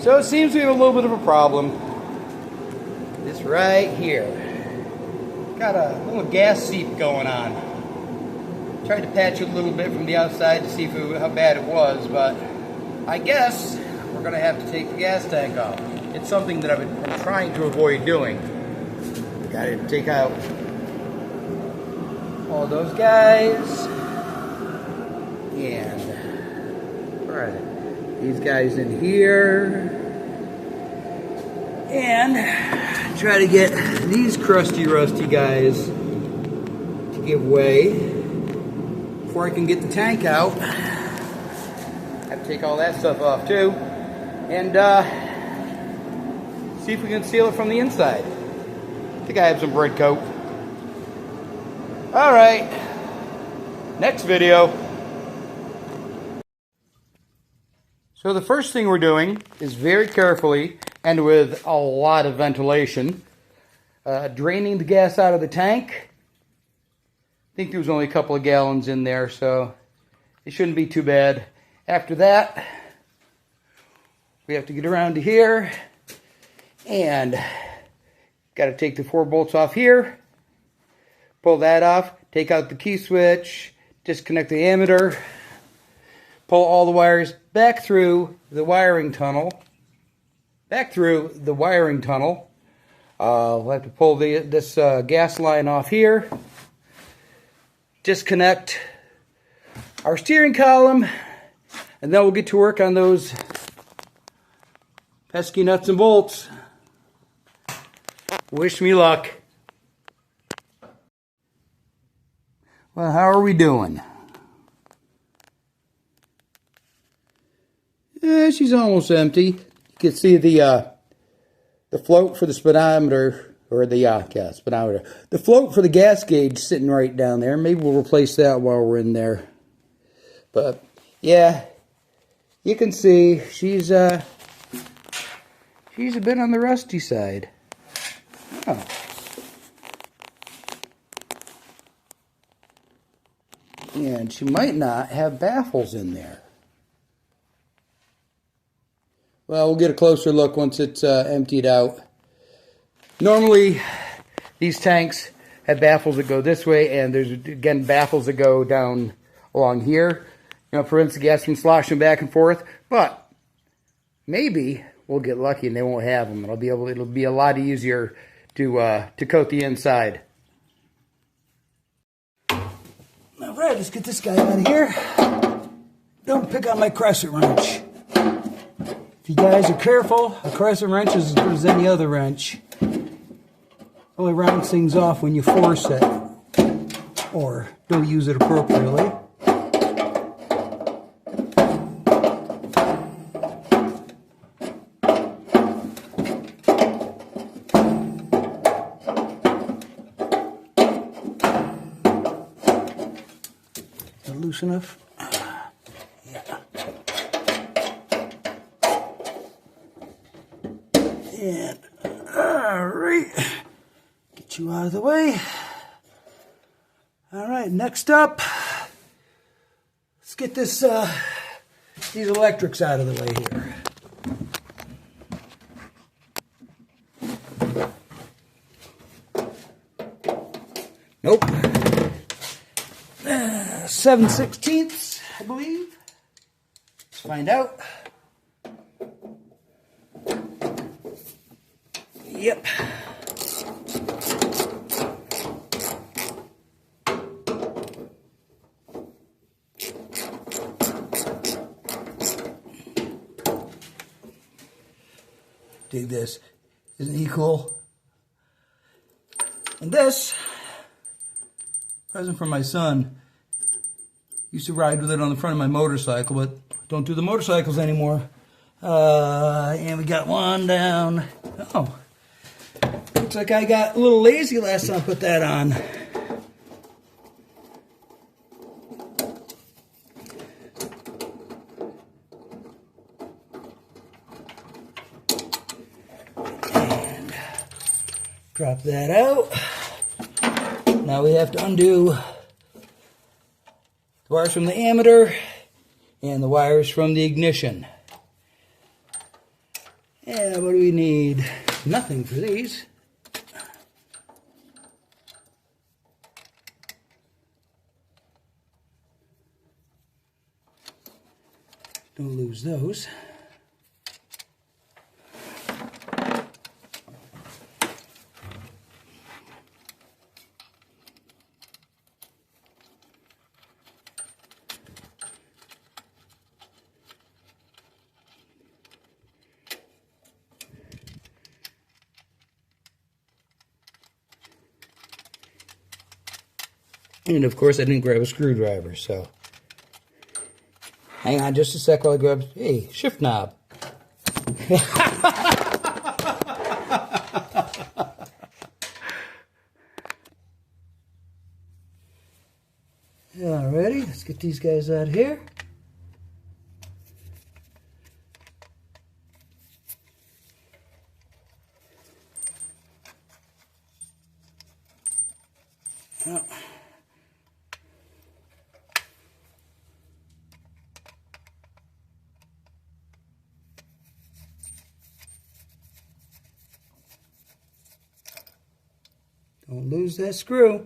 So it seems we have a little bit of a problem. This right here. Got a little gas seep going on. Tried to patch it a little bit from the outside to see how bad it was, but I guess we're going to have to take the gas tank off. It's something that I've been trying to avoid doing. Got to take out all those guys. And alright, these guys in here. And try to get these crusty, rusty guys to give way before I can get the tank out. I have to take all that stuff off too. And see if we can seal it from the inside. I think I have some bread coat. Alright, next video. So the first thing we're doing is very carefully and with a lot of ventilation, draining the gas out of the tank. I think there was only a couple of gallons in there, so it shouldn't be too bad. After that, we have to get around to here and got to take the 4 bolts off here, pull that off, take out the key switch, disconnect the ammeter, pull all the wires back through the wiring tunnel. We'll have to pull this gas line off here, disconnect our steering column, and then we'll get to work on those pesky nuts and bolts. Wish me luck. Well, how are we doing? Yeah, she's almost empty. You can see the float for the speedometer, or the speedometer. The float for the gas gauge sitting right down there. Maybe we'll replace that while we're in there. But yeah, you can see she's a bit on the rusty side. Oh. And she might not have baffles in there. Well, we'll get a closer look once it's emptied out. Normally, these tanks have baffles that go this way, and there's, again, baffles that go down along here. You know, prevents the gas from sloshing back and forth. But all we'll get lucky and they won't have them. It'll be a lot easier to coat the inside. All right, let's get this guy out of here. Don't pick on my crescent wrench. If you guys are careful, a crescent wrench is as good as any other wrench. Only rounds things off when you force it or don't use it appropriately. Loose enough? Yeah. And alright, get you out of the way. Alright, next up, let's get these electrics out of the way here. Nope. 7/16, I believe. Let's find out. Yep. Dig this. Isn't he cool? And this, present from my son. Used to ride with it on the front of my motorcycle, but don't do the motorcycles anymore. And we got one down. Oh, looks like I got a little lazy last time I put that on. And drop that out. Now we have to undo the wires from the ammeter and the wires from the ignition. Yeah, what do we need? Nothing for these. Don't lose those. And of course I didn't grab a screwdriver, so hang on just a sec while I grab, hey, shift knob. Alrighty, let's get these guys out here. Oh. Don't lose that screw.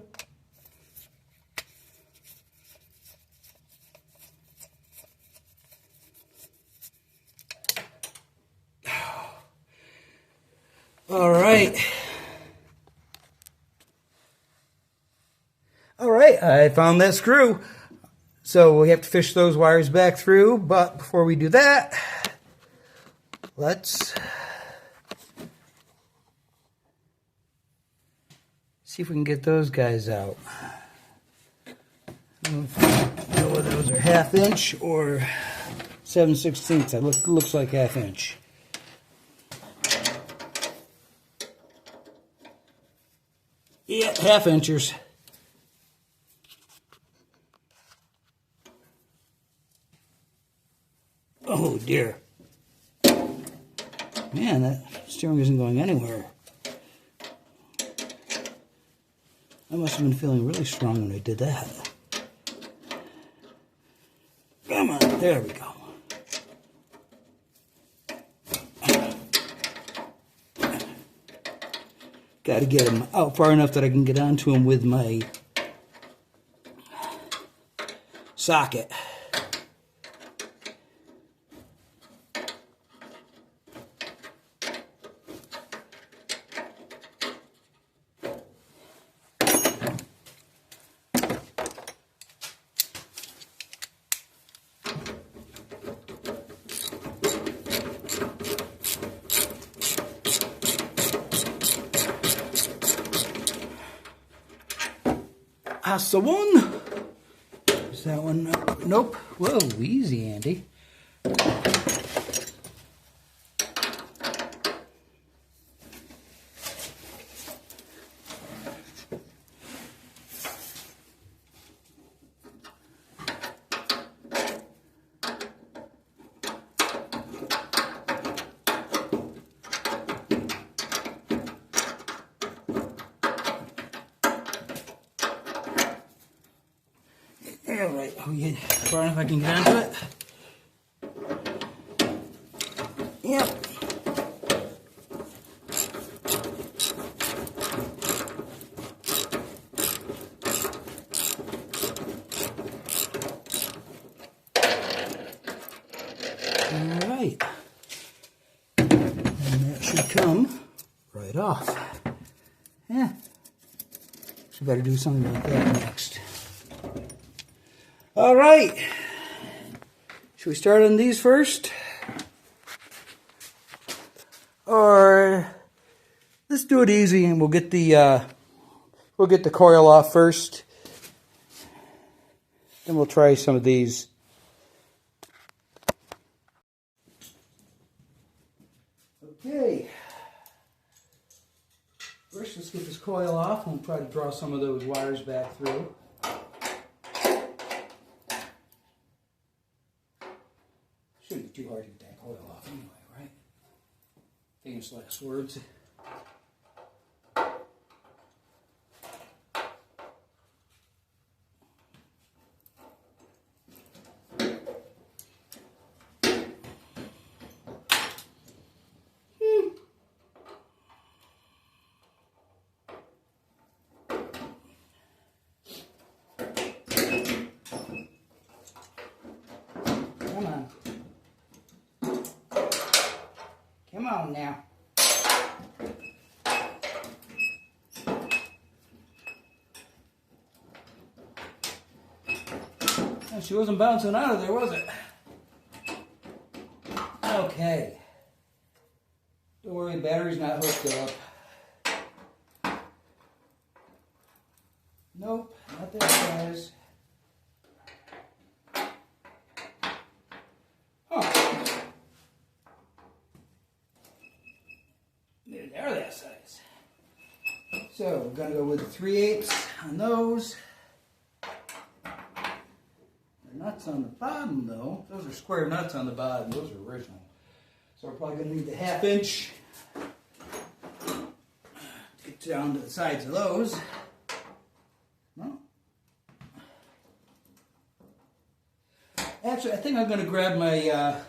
All right. All right, I found that screw. So we have to fish those wires back through, but before we do that, let's see if we can get those guys out. I don't know whether those are 1/2 inch or 7/16. It looks like 1/2 inch. Yeah, 1/2 inchers. Oh dear. Man, that steering isn't going anywhere. I must have been feeling really strong when I did that. Come on, there we go. Got to get him out far enough that I can get onto him with my socket. That's the one. Is that one? Nope. Whoa, easy, Andy. All right, far enough I can get onto it. Yep. All right. And that should come right off. Yeah. So better do something like that next. All right, should we start on these first? Or let's do it easy and we'll get the coil off first. Then we'll try some of these. Okay. First, let's get this coil off and we'll try to draw some of those wires back through. Shouldn't be too hard to get that coil off anyway, right? Famous last words. Come on now. She wasn't bouncing out of there, was it? Okay. Don't worry, the battery's not hooked up. Nope, not that size. Huh. They're that size. So we're going to go with 3/8 on those. Nuts on the bottom though. Those are square nuts on the bottom. Those are original. So we're probably going to need the 1/2 inch to get down to the sides of those. Well, actually, I think I'm going to grab my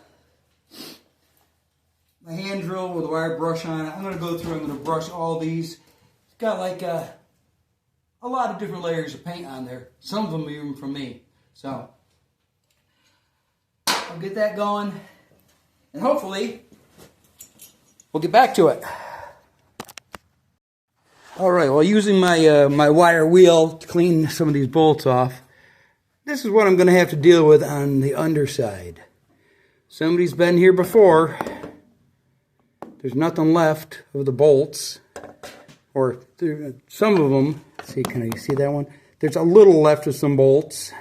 my hand drill with a wire brush on it. I'm going to go through. I'm going to brush all these. It's got like a lot of different layers of paint on there. Some of them even from me. So I'll get that going, and hopefully we'll get back to it. All right, well, using my my wire wheel to clean some of these bolts off, this is what I'm going to have to deal with on the underside. Somebody's been here before. There's nothing left of the bolts, or some of them. Let's see, can I see that one? There's a little left of some bolts.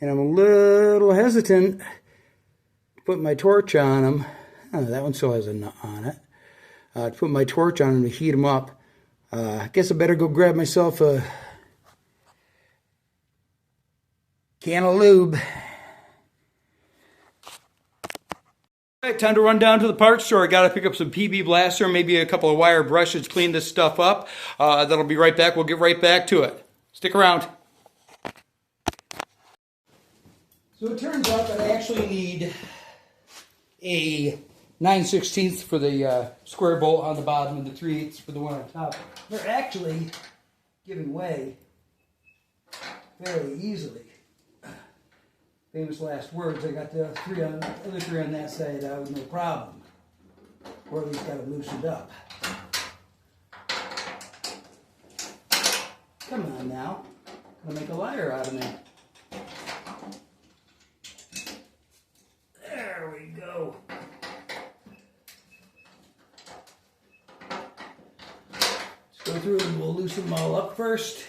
And I'm a little hesitant to put my torch on them. Oh, that one still has a nut on it. To put my torch on them to heat them up. I guess I better go grab myself a can of lube. All right, time to run down to the parts store. I got to pick up some PB Blaster, maybe a couple of wire brushes, clean this stuff up. That'll be right back. We'll get right back to it. Stick around. So it turns out that I actually need a 9/16 for the square bolt on the bottom and the 3/8 for the one on top. They're actually giving way fairly easily. Famous last words. I got the other three on that side out with no problem. Or at least got it loosened up. Come on now. I'm going to make a liar out of me. There we go. Let's go through and we'll loosen them all up first.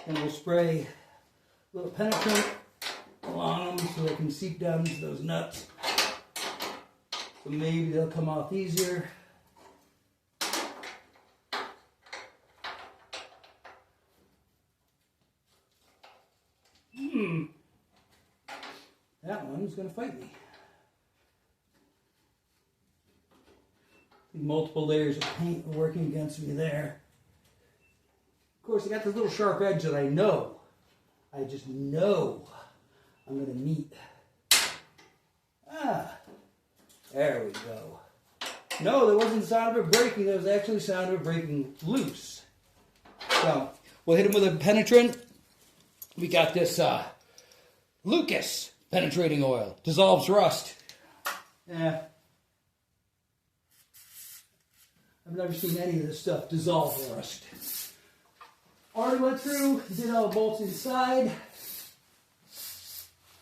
And we'll spray a little penetrant along them so they can seep down into those nuts. So maybe they'll come off easier. That one's going to fight me. Multiple layers of paint are working against me there. Of course, I got this little sharp edge that I just know I'm going to meet. There we go. No, there wasn't the sound of it breaking. There was actually the sound of it breaking loose. So, we'll hit them with a penetrant. We got this Lucas penetrating oil. Dissolves rust. Yeah. I've never seen any of this stuff dissolve rust. Already went through, did all the bolts inside.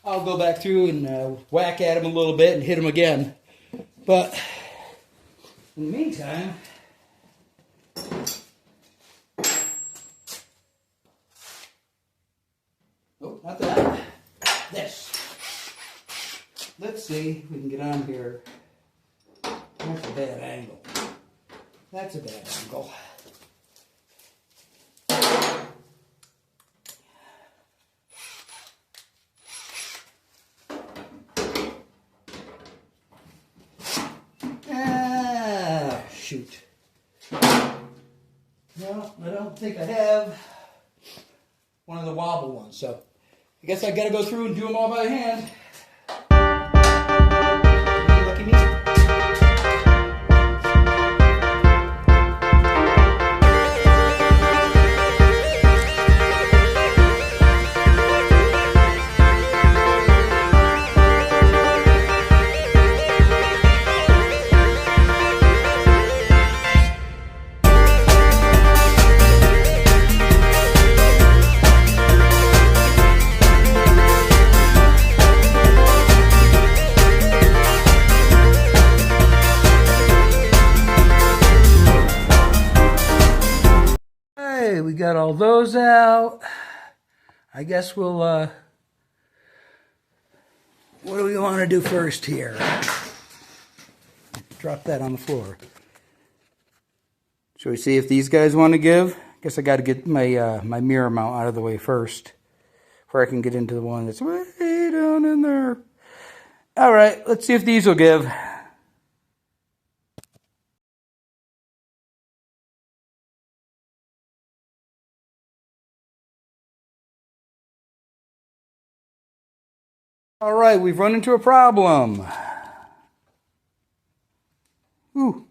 I'll go back through and whack at them a little bit and hit them again. But in the meantime, oh, not that. This. Let's see if we can get on here. That's a bad angle. That's a bad angle. Shoot. No, I don't think I have one of the wobble ones, so I guess I gotta go through and do them all by hand. Lucky me. got all those out. I guess we'll, what do we want to do first here? Drop that on the floor. Shall we see if these guys want to give? I guess I got to get my my mirror mount out of the way first, before I can get into the one that's way down in there. All right, let's see if these will give. All right, we've run into a problem. Ooh,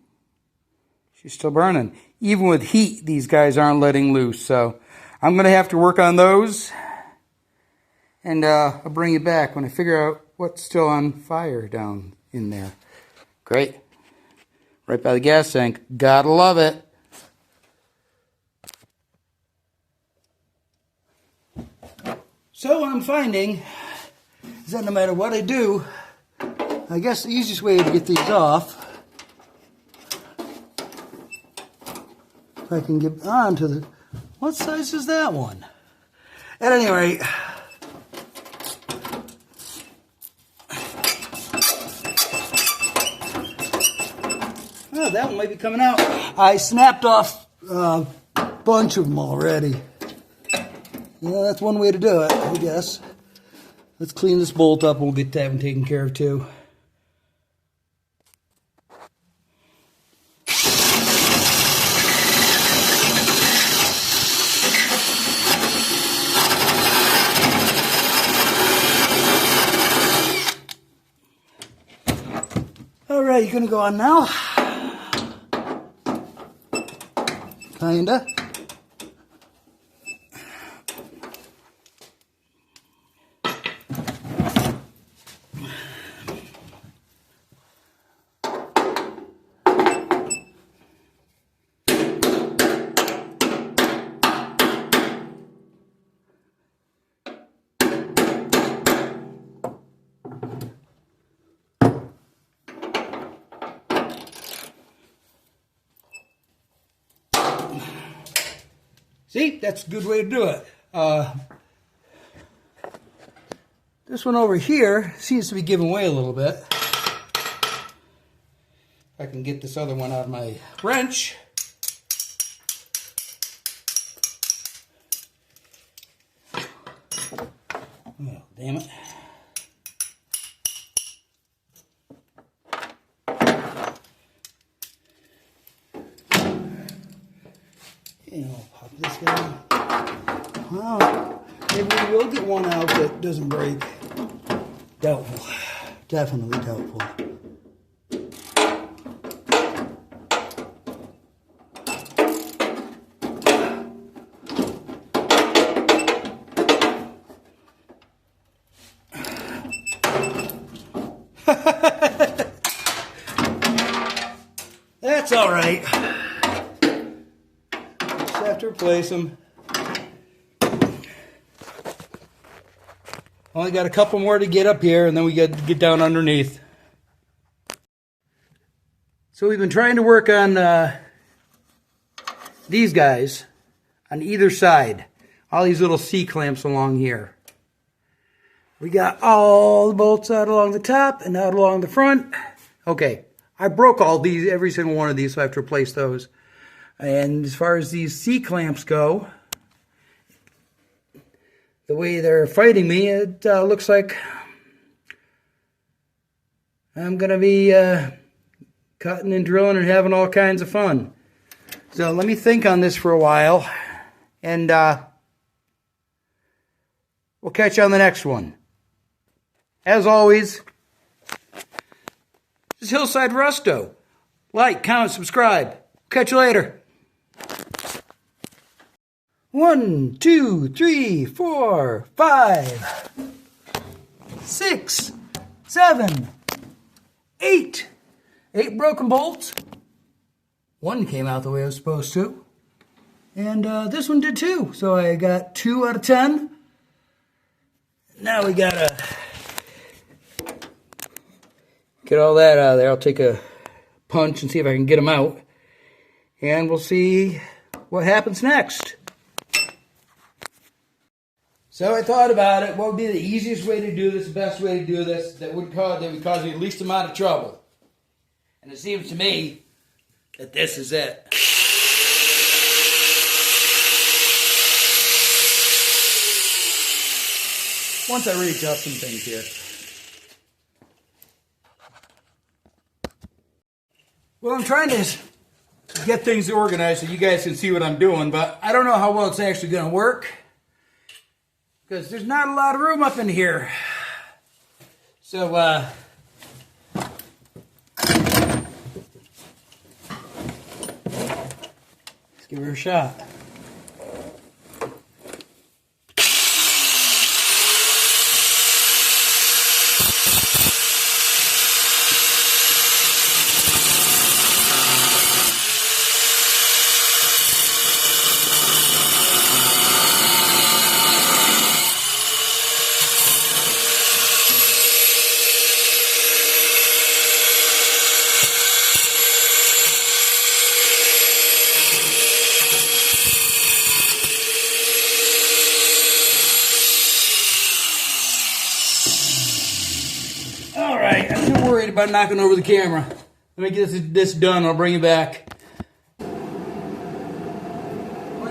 she's still burning. Even with heat, these guys aren't letting loose. So I'm going to have to work on those. And I'll bring you back when I figure out what's still on fire down in there. Great. Right by the gas tank. Gotta love it. So what I'm finding is that no matter what I do, I guess the easiest way to get these off, if I can get onto the, what size is that one? At any rate, oh, that one might be coming out. I snapped off a bunch of them already. Yeah, that's one way to do it, I guess. Let's clean this bolt up. We'll get that one taken care of too. All right, you're gonna go on now. Kinda. See, that's a good way to do it. This one over here seems to be giving way a little bit. If I can get this other one out of my wrench. Oh, damn it. You know, pop this guy. Well, maybe we will get one out that doesn't break. Doubtful. Definitely doubtful. That's all right. Just have to replace them. Only got a couple more to get up here, and then we got to get down underneath. So we've been trying to work on these guys on either side. All these little C-clamps along here. We got all the bolts out along the top and out along the front. Okay, I broke all these, every single one of these, so I have to replace those. And as far as these C-clamps go, the way they're fighting me, it looks like I'm going to be cutting and drilling and having all kinds of fun. So let me think on this for a while, and we'll catch you on the next one. As always, this is Hillside Rusto. Like, comment, subscribe. Catch you later. 1, 2, 3, 4, 5, 6, 7, 8. 8 broken bolts. One came out the way it was supposed to. And this one did too. So I got 2 out of 10. Now we gotta get all that out of there. I'll take a punch and see if I can get them out. And we'll see what happens next. So I thought about it. What would be the easiest way to do this, the best way to do this, that would cause me the least amount of trouble? And it seems to me that this is it. Once I readjust some things here. Well, I'm trying to get things organized so you guys can see what I'm doing, but I don't know how well it's actually going to work because there's not a lot of room up in here. So, let's give her a shot. All right, I'm too worried about knocking over the camera. Let me get this done. I'll bring you back. Well,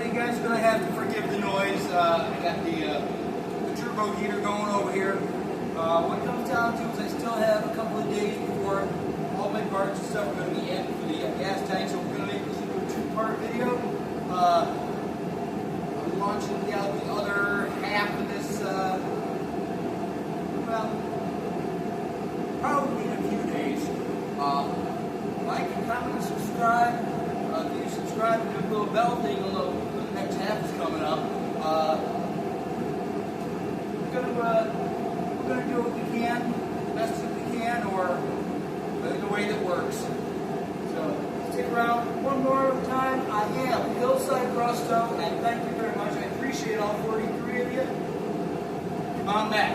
you guys are gonna have to forgive the noise. I got the turbo heater going over here. What it comes down to is I still have a couple of days before all my parts and stuff are going to be in for the gas tank. So we're going to make this into a two-part video. I'm launching the other half of this. Well, probably in a few days. Like and comment and subscribe. If you subscribe to the little bell thing, the next half is coming up. We're going to do what we can, the best that we can, or the way that works. So stick around one more time. I am Hillside Rusto, and thank you very much. I appreciate all 43 of you. Come on back.